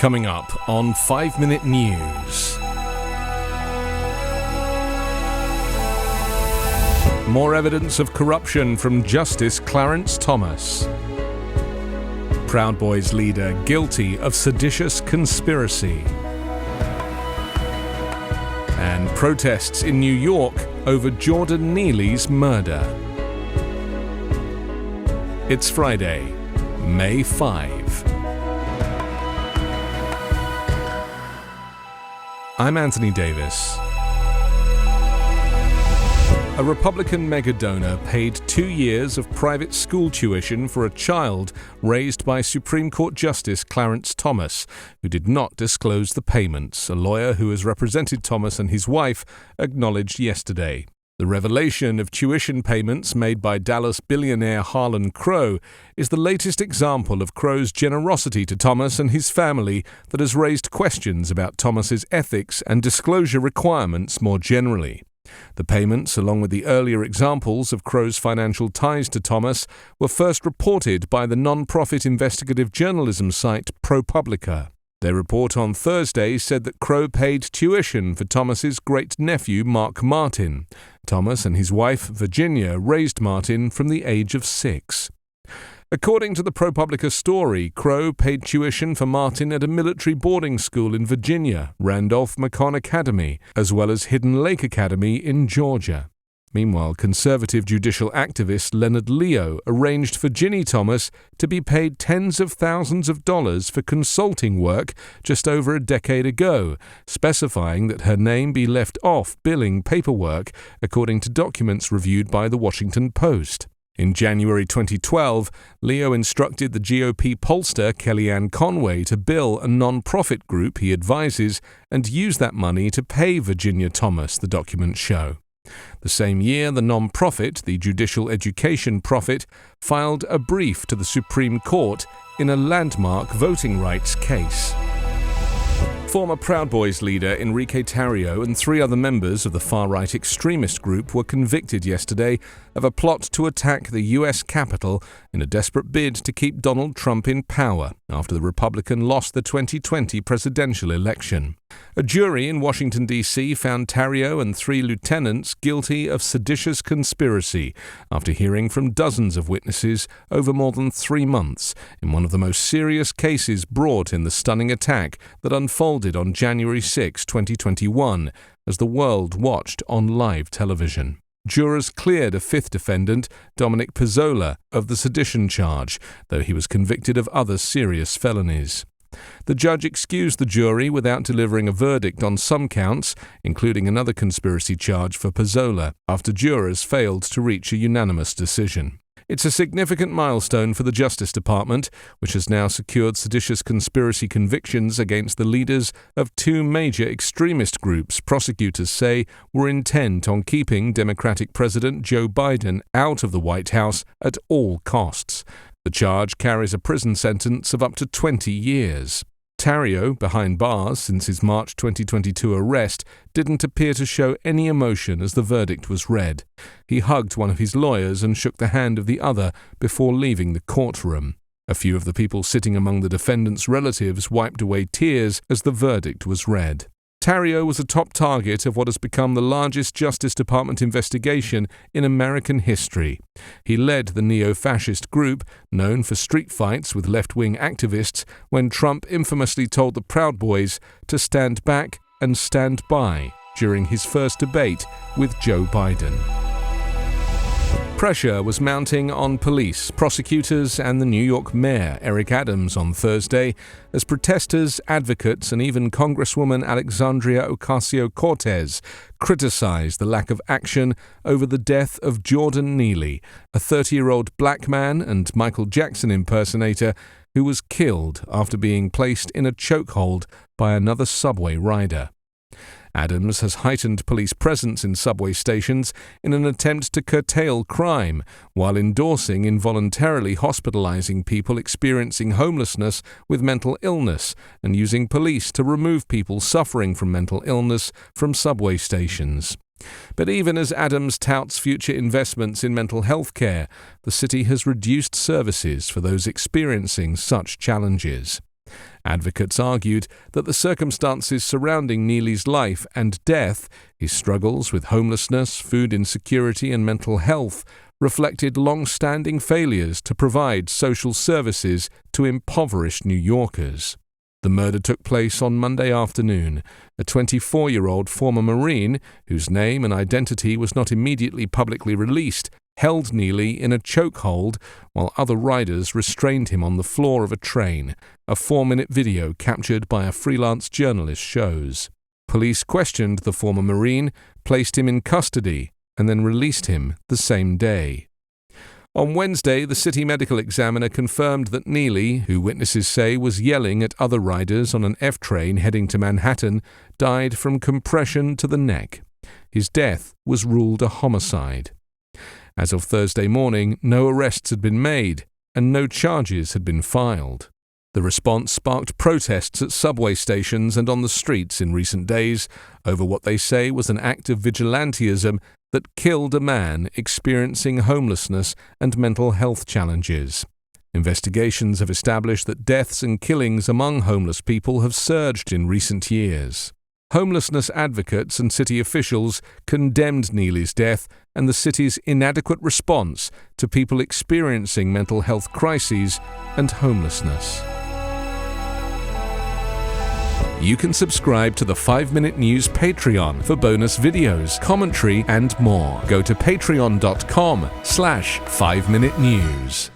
Coming up on 5 Minute News. More evidence of corruption from Justice Clarence Thomas. Proud Boys leader guilty of seditious conspiracy. And protests in New York over Jordan Neely's murder. It's Friday, May 5. I'm Anthony Davis. A Republican mega-donor paid 2 years of private school tuition for a child raised by Supreme Court Justice Clarence Thomas, who did not disclose the payments, a lawyer who has represented Thomas and his wife acknowledged yesterday. The revelation of tuition payments made by Dallas billionaire Harlan Crow is the latest example of Crow's generosity to Thomas and his family that has raised questions about Thomas's ethics and disclosure requirements more generally. The payments, along with the earlier examples of Crow's financial ties to Thomas, were first reported by the non-profit investigative journalism site ProPublica. Their report on Thursday said that Crow paid tuition for Thomas's great-nephew Mark Martin. Thomas and his wife, Virginia, raised Martin from the age of 6. According to the ProPublica story, Crow paid tuition for Martin at a military boarding school in Virginia, Randolph-Macon Academy, as well as Hidden Lake Academy in Georgia. Meanwhile, conservative judicial activist Leonard Leo arranged for Ginny Thomas to be paid tens of thousands of dollars for consulting work just over a decade ago, specifying that her name be left off billing paperwork, according to documents reviewed by The Washington Post. In January 2012, Leo instructed the GOP pollster Kellyanne Conway to bill a non-profit group he advises and use that money to pay Virginia Thomas, the documents show. The same year, the non-profit, the Judicial Education Profit, filed a brief to the Supreme Court in a landmark voting rights case. Former Proud Boys leader Enrique Tarrio and 3 other members of the far-right extremist group were convicted yesterday of a plot to attack the U.S. Capitol in a desperate bid to keep Donald Trump in power after the Republican lost the 2020 presidential election. A jury in Washington, D.C. found Tarrio and 3 lieutenants guilty of seditious conspiracy after hearing from dozens of witnesses over more than 3 months in one of the most serious cases brought in the stunning attack that unfolded on January 6, 2021, as the world watched on live television. Jurors cleared a 5th defendant, Dominic Pizzola, of the sedition charge, though he was convicted of other serious felonies. The judge excused the jury without delivering a verdict on some counts, including another conspiracy charge for Pizzola, after jurors failed to reach a unanimous decision. It's a significant milestone for the Justice Department, which has now secured seditious conspiracy convictions against the leaders of 2 major extremist groups prosecutors say were intent on keeping Democratic President Joe Biden out of the White House at all costs. The charge carries a prison sentence of up to 20 years. Tarrio, behind bars since his March 2022 arrest, didn't appear to show any emotion as the verdict was read. He hugged one of his lawyers and shook the hand of the other before leaving the courtroom. A few of the people sitting among the defendant's relatives wiped away tears as the verdict was read. Tarrio was a top target of what has become the largest Justice Department investigation in American history. He led the neo-fascist group, known for street fights with left-wing activists, when Trump infamously told the Proud Boys to stand back and stand by during his first debate with Joe Biden. Pressure was mounting on police, prosecutors, and the New York mayor, Eric Adams, on Thursday, as protesters, advocates, and even Congresswoman Alexandria Ocasio-Cortez criticized the lack of action over the death of Jordan Neely, a 30-year-old black man and Michael Jackson impersonator who was killed after being placed in a chokehold by another subway rider. Adams has heightened police presence in subway stations in an attempt to curtail crime, while endorsing involuntarily hospitalizing people experiencing homelessness with mental illness and using police to remove people suffering from mental illness from subway stations. But even as Adams touts future investments in mental health care, the city has reduced services for those experiencing such challenges. Advocates argued that the circumstances surrounding Neely's life and death, his struggles with homelessness, food insecurity and mental health, reflected long-standing failures to provide social services to impoverished New Yorkers. The murder took place on Monday afternoon. A 24-year-old former Marine, whose name and identity was not immediately publicly released, held Neely in a chokehold while other riders restrained him on the floor of a train, a 4-minute video captured by a freelance journalist shows. Police questioned the former Marine, placed him in custody, and then released him the same day. On Wednesday, the city medical examiner confirmed that Neely, who witnesses say was yelling at other riders on an F train heading to Manhattan, died from compression to the neck. His death was ruled a homicide. As of Thursday morning, no arrests had been made and no charges had been filed. The response sparked protests at subway stations and on the streets in recent days over what they say was an act of vigilantism that killed a man experiencing homelessness and mental health challenges. Investigations have established that deaths and killings among homeless people have surged in recent years. Homelessness advocates and city officials condemned Neely's death and the city's inadequate response to people experiencing mental health crises and homelessness. You can subscribe to the 5-Minute News Patreon for bonus videos, commentary, and more. Go to patreon.com/5minutenews.